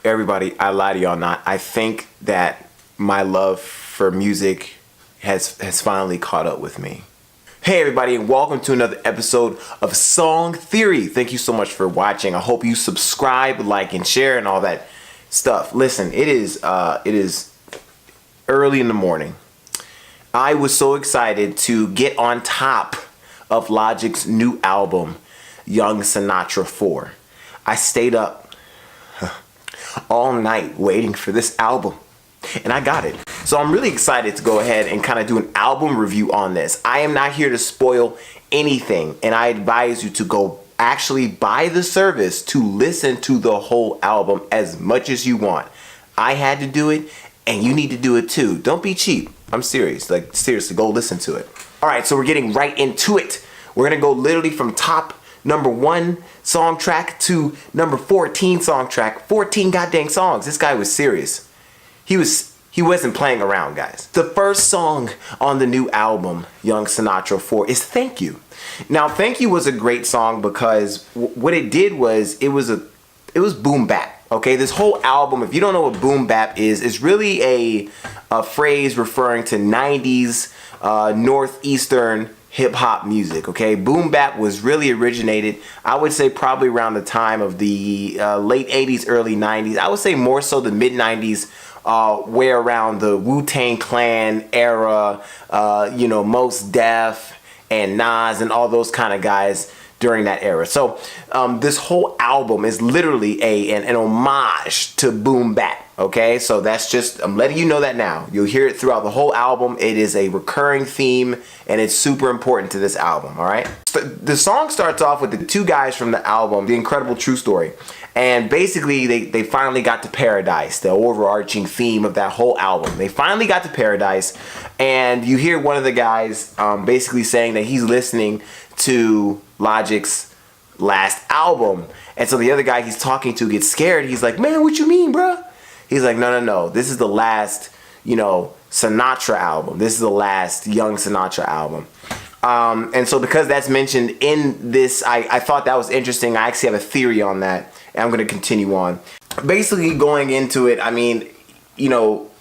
Everybody, I lie to y'all not. I think that my love for music has finally caught up with me. Hey everybody, and welcome to another episode of Song Theory. Thank you so much for watching. I hope you subscribe, like, and share and all that stuff. Listen, it is early in the morning. I was so excited to get on top of Logic's new album, Young Sinatra 4. I stayed up all night waiting for this album, and I got it. So I'm really excited to go ahead and kind of do an album review on this. I am not here to spoil anything, and I advise you to go actually buy the service to listen to the whole album as much as you want. I had to do it, and you need to do it too. Don't be cheap. I'm serious. Like, seriously, go listen to it. All right, so we're getting right into it. We're going to go literally from top number 1 song track to number 14 song track. 14 goddamn songs. This guy was serious. He wasn't playing around, guys. The first song on the new album, Young Sinatra 4, is Thank You. Now, Thank You was a great song because what it did was it was boom bap. Okay, this whole album, if you don't know what boom bap is really a phrase referring to 90s northeastern hip-hop music. Okay, boom bap was really originated, I would say, probably around the time of the late 80s, early 90s. I would say more so the mid 90s, where around the WuTang Clan era, Mos Def and Nas and all those kind of guys during that era. So this whole album is literally an homage to boom bap. Okay, so that's just, I'm letting you know that now. You'll hear it throughout the whole album. It is a recurring theme, and it's super important to this album, all right? So the song starts off with the two guys from the album, The Incredible True Story. And basically, they finally got to paradise, the overarching theme of that whole album. They finally got to paradise, and you hear one of the guys basically saying that he's listening to Logic's last album. And so the other guy he's talking to gets scared. He's like, man, what you mean, bruh? He's like, no. This is the last, Sinatra album. This is the last Young Sinatra album. And so because that's mentioned in this, I thought that was interesting. I actually have a theory on that, and I'm going to continue on. Basically, going into it,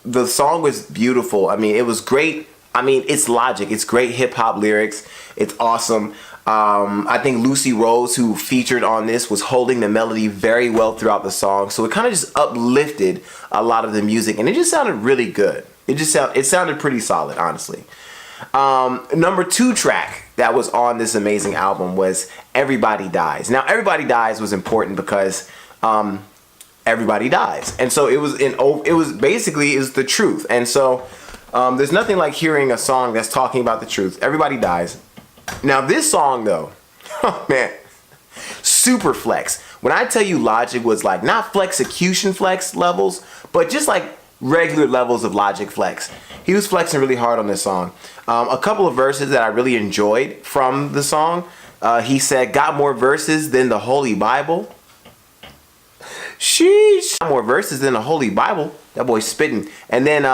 the song was beautiful. It was great. It's Logic. It's great hip-hop lyrics. It's awesome. I think Lucy Rose, who featured on this, was holding the melody very well throughout the song. So it kind of just uplifted a lot of the music, and it just sounded really good. It sounded pretty solid, honestly. Number 2 track that was on this amazing album was Everybody Dies. Now, Everybody Dies was important because everybody dies, and so it was the truth. And so there's nothing like hearing a song that's talking about the truth. Everybody dies. Now this song though, oh man, super flex. When I tell you Logic was like not flexecution flex levels, but just like regular levels of Logic flex. He was flexing really hard on this song. A couple of verses that I really enjoyed from the song. He said, got more verses than the Holy Bible. Sheesh. Got more verses than the Holy Bible. That boy's spitting. And then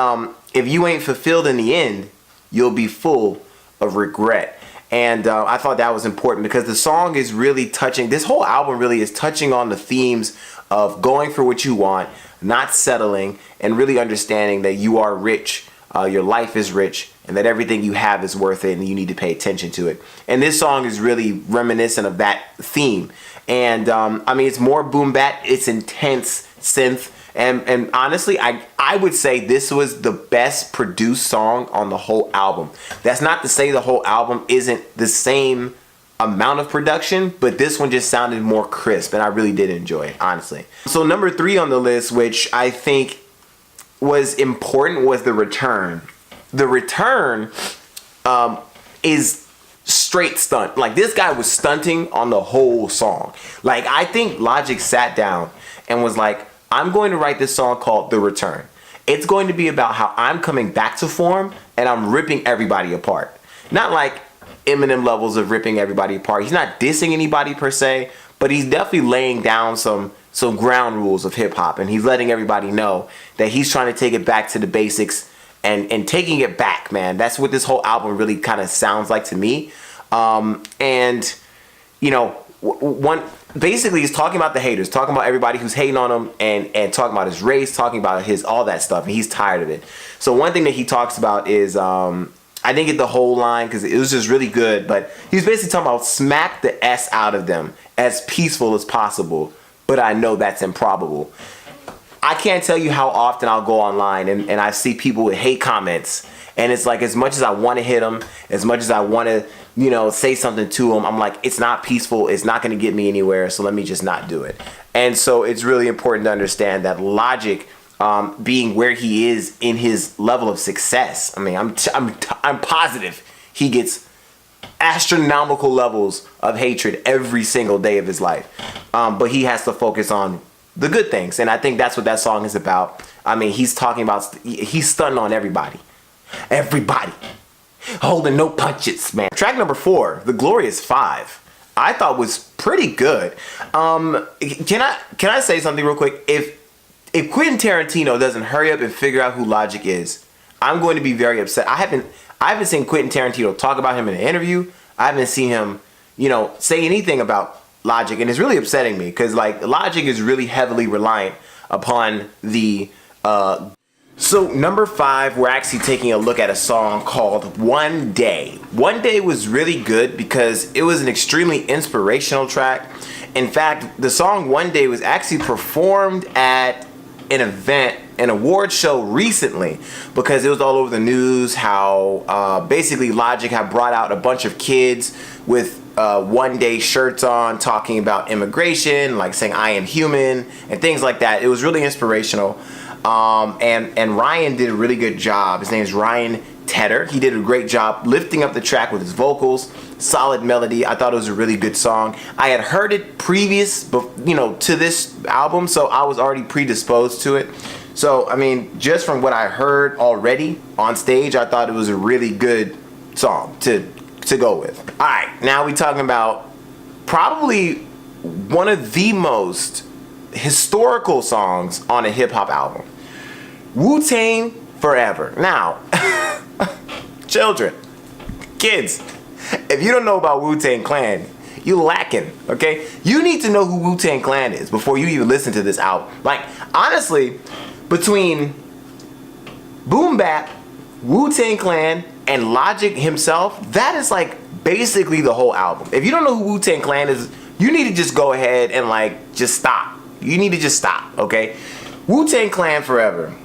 if you ain't fulfilled in the end, you'll be full of regret. And I thought that was important because the song is really touching. This whole album really is touching on the themes of going for what you want, not settling, and really understanding that you are rich, your life is rich, and that everything you have is worth it, and you need to pay attention to it. And this song is really reminiscent of that theme. And it's more boom bap, it's intense synth. And honestly, I would say this was the best produced song on the whole album. That's not to say the whole album isn't the same amount of production, but this one just sounded more crisp, and I really did enjoy it, honestly. So number 3 on the list, which I think was important, was The Return. The Return is straight stunt. Like, this guy was stunting on the whole song. Like, I think Logic sat down and was like, I'm going to write this song called The Return. It's going to be about how I'm coming back to form and I'm ripping everybody apart. Not like Eminem levels of ripping everybody apart. He's not dissing anybody per se, but he's definitely laying down some ground rules of hip hop, and he's letting everybody know that he's trying to take it back to the basics and taking it back, man. That's what this whole album really kind of sounds like to me. basically he's talking about the haters, talking about everybody who's hating on him, and talking about his race, talking about his all that stuff, and he's tired of it. So one thing that he talks about is I didn't get the whole line because it was just really good, but he's basically talking about smack the S out of them as peaceful as possible, but I know that's improbable. I can't tell you how often I'll go online and I see people with hate comments, and it's like, as much as I want to hit them, as much as I want to, you know, say something to them, I'm like, it's not peaceful, it's not going to get me anywhere, so let me just not do it. And so it's really important to understand that Logic, being where he is in his level of success, I mean, I'm positive he gets astronomical levels of hatred every single day of his life, but he has to focus on the good things, and I think that's what that song is about. I mean, he's talking about, he's stunting on everybody, holding no punches, man. Track number 4, The Glorious Five, I thought was pretty good. Can I say something real quick? If Quentin Tarantino doesn't hurry up and figure out who Logic is, I'm going to be very upset. I haven't seen Quentin Tarantino talk about him in an interview. I haven't seen him, you know, say anything about Logic, and it's really upsetting me because, like, Logic is really heavily reliant upon the So number 5, we're actually taking a look at a song called One Day. One Day was really good because it was an extremely inspirational track. In fact, the song One Day was actually performed at an event, an award show recently, because it was all over the news how basically Logic had brought out a bunch of kids with One Day shirts on, talking about immigration, like saying I am human and things like that. It was really inspirational. And Ryan did a really good job. His name is Ryan Tedder. He did a great job lifting up the track with his vocals. Solid melody. I thought it was a really good song. I had heard it previous, you know, to this album, so I was already predisposed to it. So, I mean, just from what I heard already on stage, I thought it was a really good song to go with. All right, now we're talking about probably one of the most historical songs on a hip-hop album. WuTang Forever. Now, children, kids, if you don't know about WuTang Clan, you lacking, okay? You need to know who WuTang Clan is before you even listen to this album. Like, honestly, between Boom Bap, WuTang Clan, and Logic himself, that is like basically the whole album. If you don't know who WuTang Clan is, you need to just go ahead and like just stop. You need to just stop, okay? WuTang Clan Forever.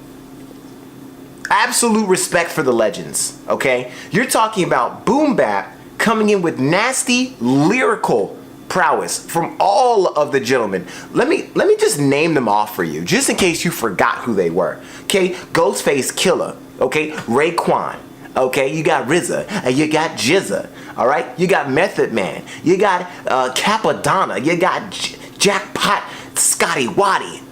Absolute respect for the legends, okay? You're talking about Boom Bap coming in with nasty lyrical prowess from all of the gentlemen. Let me just name them off for you, just in case you forgot who they were. Okay, Ghostface Killer, okay, Raekwon, okay, you got RZA, and you got Jizza, all right? You got Method Man, you got Capadonna, you got Jackpot Scotty Waddy,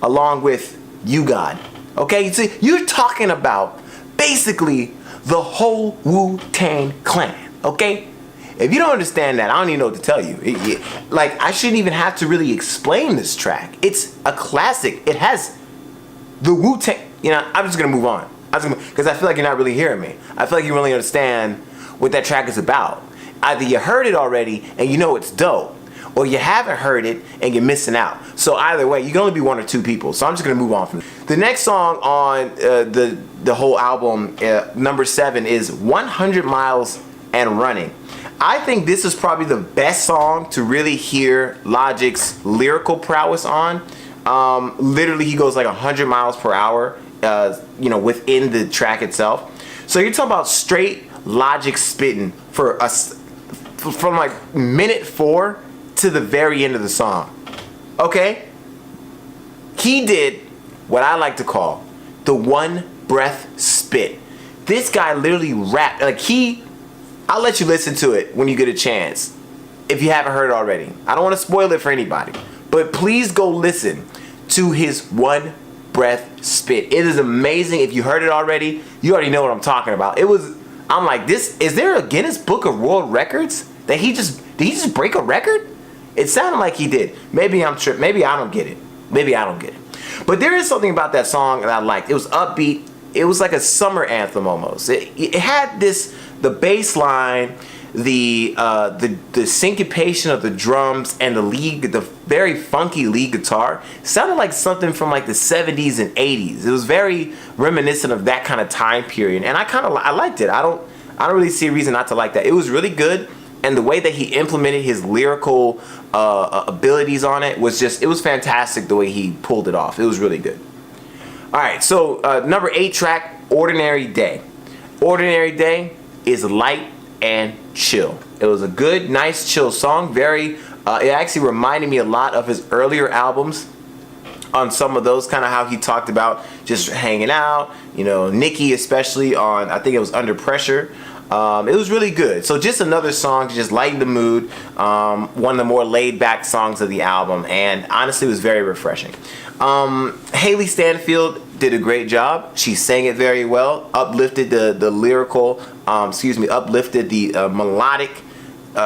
along with You God. Okay, see, you're talking about basically the whole Wu-Tang Clan, okay? If you don't understand that, I don't even know what to tell you. Like, I shouldn't even have to really explain this track. It's a classic. It has the Wu-Tang, you know, I'm just gonna move on. Because I feel like you're not really hearing me. I feel like you really understand what that track is about. Either you heard it already and you know it's dope, or you haven't heard it and you're missing out. So either way, you can only be one or two people. So I'm just gonna move on from it. The next song on the whole album, number 7, is 100 Miles and Running. I think this is probably the best song to really hear Logic's lyrical prowess on. Literally, he goes like 100 miles per hour, you know, within the track itself. So you're talking about straight Logic spitting for us from like minute 4 to the very end of the song. Okay? He did what I like to call the one breath spit. This guy literally rapped, like I'll let you listen to it when you get a chance, if you haven't heard it already. I don't want to spoil it for anybody, but please go listen to his one breath spit. It is amazing. If you heard it already, you already know what I'm talking about. I'm like, is there a Guinness Book of World Records that did he just break a record? It sounded like he did. Maybe I'm tripping. Maybe I don't get it. But there is something about that song that I liked. It was upbeat. It was like a summer anthem almost. It had the bass line the syncopation of the drums and the very funky lead guitar sounded like something from like the 70s and 80s. It was very reminiscent of that kind of time period, and I liked it. I don't really see a reason not to like that. It was really good, and the way that he implemented his lyrical abilities on it was fantastic. The way he pulled it off, it was really good. All right, so number 8 track, Ordinary Day. Ordinary Day is light and chill. It was a good, nice, chill song. It actually reminded me a lot of his earlier albums on some of those, kind of how he talked about just hanging out, Nicki especially on, I think it was Under Pressure. It was really good. So just another song to just lighten the mood. One of the more laid back songs of the album, and honestly it was very refreshing. Haley Stanfield did a great job. She sang it very well, uplifted the lyrical, uplifted the melodic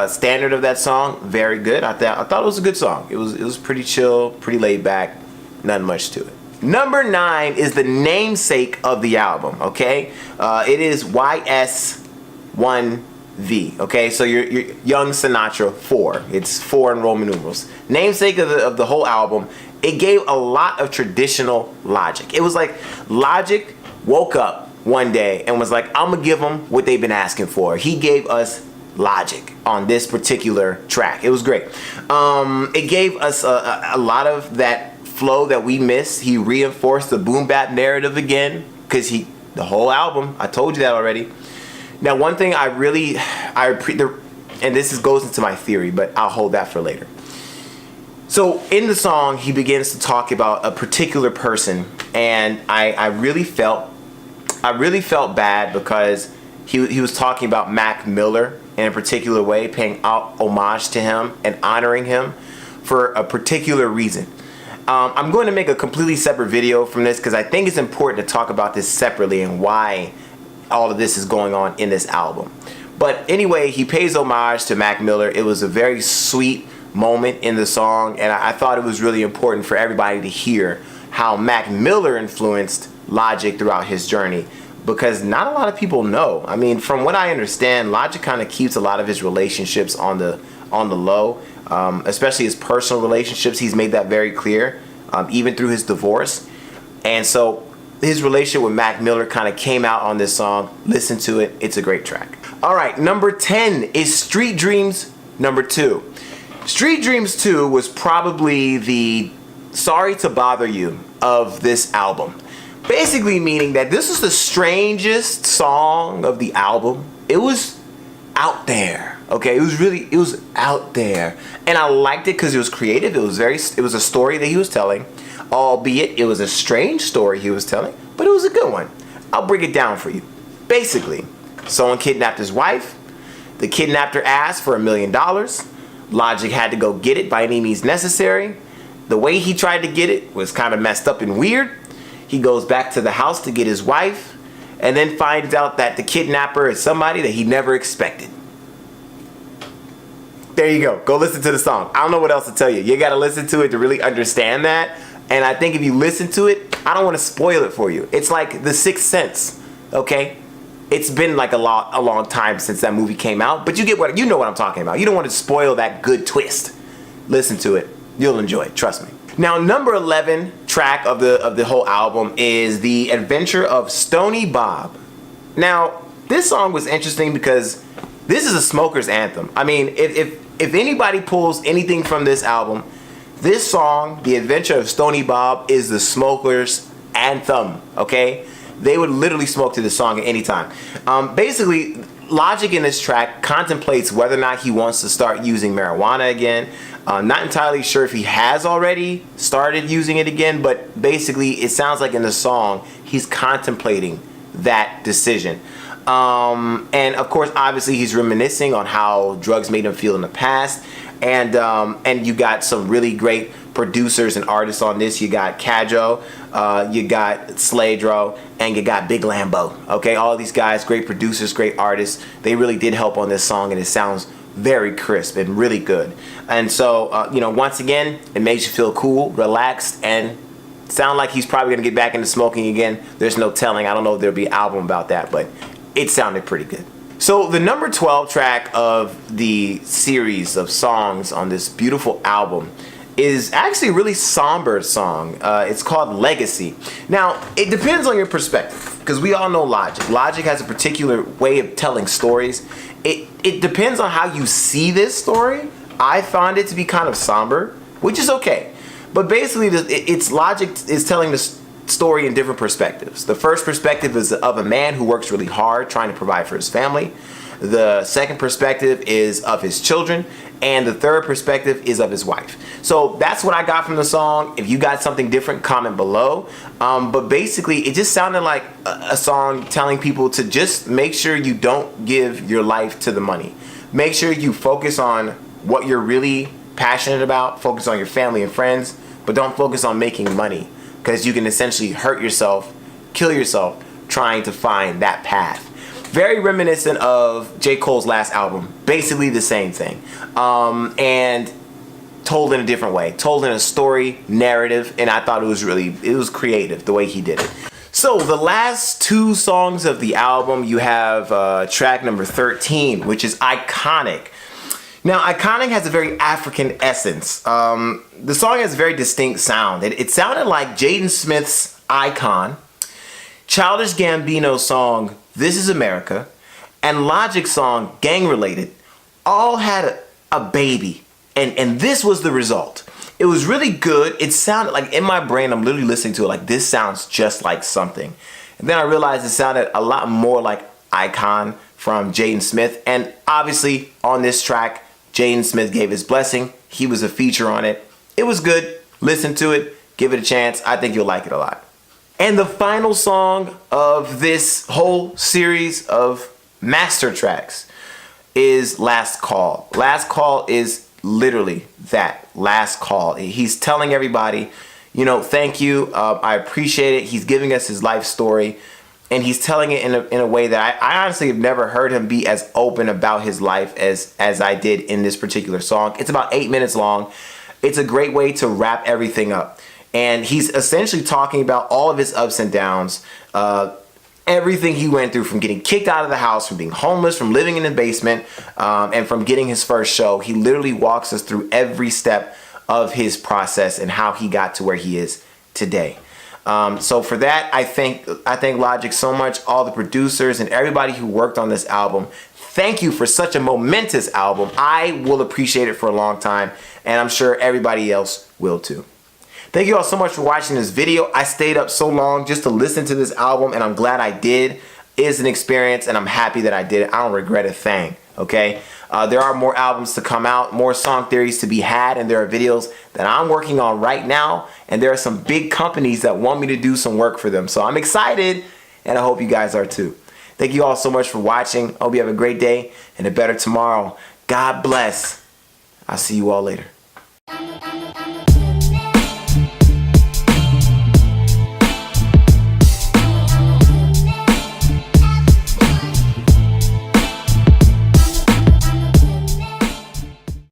standard of that song. Very good. I thought it was a good song. It was pretty chill, pretty laid back, nothing much to it. Number 9 is the namesake of the album, okay? It is YS1V, okay? So you're Young Sinatra 4. It's 4 in Roman numerals. Namesake of the whole album. It gave a lot of traditional Logic. It was like Logic woke up one day and was like, I'm gonna give them what they've been asking for. He gave us Logic on this particular track. It was great. It gave us a lot of that flow that we missed. He reinforced the boom bap narrative again, because the whole album, I told you that already. Now, one thing and this goes into my theory, but I'll hold that for later. So in the song, he begins to talk about a particular person, and I really felt bad because he was talking about Mac Miller in a particular way, paying homage to him and honoring him for a particular reason. I'm going to make a completely separate video from this because I think it's important to talk about this separately and why all of this is going on in this album. But anyway, he pays homage to Mac Miller. It was a very sweet moment in the song, and I thought it was really important for everybody to hear how Mac Miller influenced Logic throughout his journey, because not a lot of people know. I mean, from what I understand, Logic kind of keeps a lot of his relationships on the low, especially his personal relationships. He's made that very clear, even through his divorce. And so his relationship with Mac Miller kind of came out on this song. Listen to it. It's a great track. All right, number 10 is Street Dreams number 2. Street Dreams 2 was probably the Sorry to Bother You of this album. Basically meaning that this is the strangest song of the album. It was out there, okay? It was out there. And I liked it because it was creative. It was a story that he was telling, albeit it was a strange story he was telling, but it was a good one. I'll break it down for you. Basically, someone kidnapped his wife. The kidnapper asked for $1 million. Logic had to go get it by any means necessary. The way he tried to get it was kind of messed up and weird. He goes back to the house to get his wife, and then finds out that the kidnapper is somebody that he never expected. There you go. Go listen to the song. I don't know what else to tell you. You got to listen to it to really understand that. And I think if you listen to it, I don't want to spoil it for you. It's like The Sixth Sense, okay? It's been like a long time since that movie came out, but you know what I'm talking about. You don't want to spoil that good twist. Listen to it. You'll enjoy it. Trust me. Now, number 11 track of the whole album is The Adventure of Stony Bob. Now, this song was interesting because this is a smoker's anthem. I mean, if anybody pulls anything from this album, this song, The Adventure of Stony Bob, is the smoker's anthem, okay? They would literally smoke to this song at any time. Basically, Logic in this track contemplates whether or not he wants to start using marijuana again. Not entirely sure if he has already started using it again, but basically it sounds like in the song he's contemplating that decision. And of course, obviously he's reminiscing on how drugs made him feel in the past. And you got some really great producers and artists on this. You got Kajo, you got Sladro, and you got Big Lambo. Okay, all of these guys, great producers, great artists. They really did help on this song, and it sounds very crisp and really good. And so, once again, it makes you feel cool, relaxed, and sound like he's probably going to get back into smoking again. There's no telling. I don't know if there'll be an album about that, but it sounded pretty good. So the number 12 track of the series of songs on this beautiful album is actually a really somber song. It's called Legacy. Now, it depends on your perspective, because we all know Logic. Logic has a particular way of telling stories. It depends on how you see this story. I found it to be kind of somber, which is okay. But basically, it's Logic is telling the story in different perspectives. The first perspective is of a man who works really hard trying to provide for his family. The second perspective is of his children. And the third perspective is of his wife. So that's what I got from the song. If you got something different, comment below. But basically, it just sounded like a song telling people to just make sure you don't give your life to the money. Make sure you focus on what you're really passionate about. Focus on your family and friends. But don't focus on making money, because you can essentially hurt yourself, kill yourself, trying to find that path. Very reminiscent of J. Cole's last album. Basically the same thing. And told in a different way. Told in a story, narrative, and I thought it was creative the way he did it. So the last two songs of the album, you have track number 13, which is Iconic. Now, Iconic has a very African essence. The song has a very distinct sound. It sounded like Jaden Smith's Icon, Childish Gambino's song This Is America, and Logic's song Gang Related all had a baby, and this was the result. It was really good. It sounded like, in my brain, I'm literally listening to it like, this sounds just like something. And then I realized it sounded a lot more like Icon from Jaden Smith, and obviously on this track, Jaden Smith gave his blessing. He was a feature on it. It was good. Listen to it. Give it a chance. I think you'll like it a lot. And the final song of this whole series of master tracks is Last Call. Last Call is literally that, last call. He's telling everybody, you know, thank you, I appreciate it. He's giving us his life story, and he's telling it in a way that I honestly have never heard him be as open about his life as I did in this particular song. It's about 8 minutes long. It's a great way to wrap everything up. And he's essentially talking about all of his ups and downs, everything he went through, from getting kicked out of the house, from being homeless, from living in the basement, and from getting his first show. He literally walks us through every step of his process and how he got to where he is today. So for that, I thank Logic so much, all the producers and everybody who worked on this album. Thank you for such a momentous album. I will appreciate it for a long time, and I'm sure everybody else will too. Thank you all so much for watching this video. I stayed up so long just to listen to this album, and I'm glad I did. It's an experience, and I'm happy that I did it. I don't regret a thing, okay? There are more albums to come out, more song theories to be had, and there are videos that I'm working on right now, and there are some big companies that want me to do some work for them. So I'm excited, and I hope you guys are too. Thank you all so much for watching. I hope you have a great day and a better tomorrow. God bless. I'll see you all later.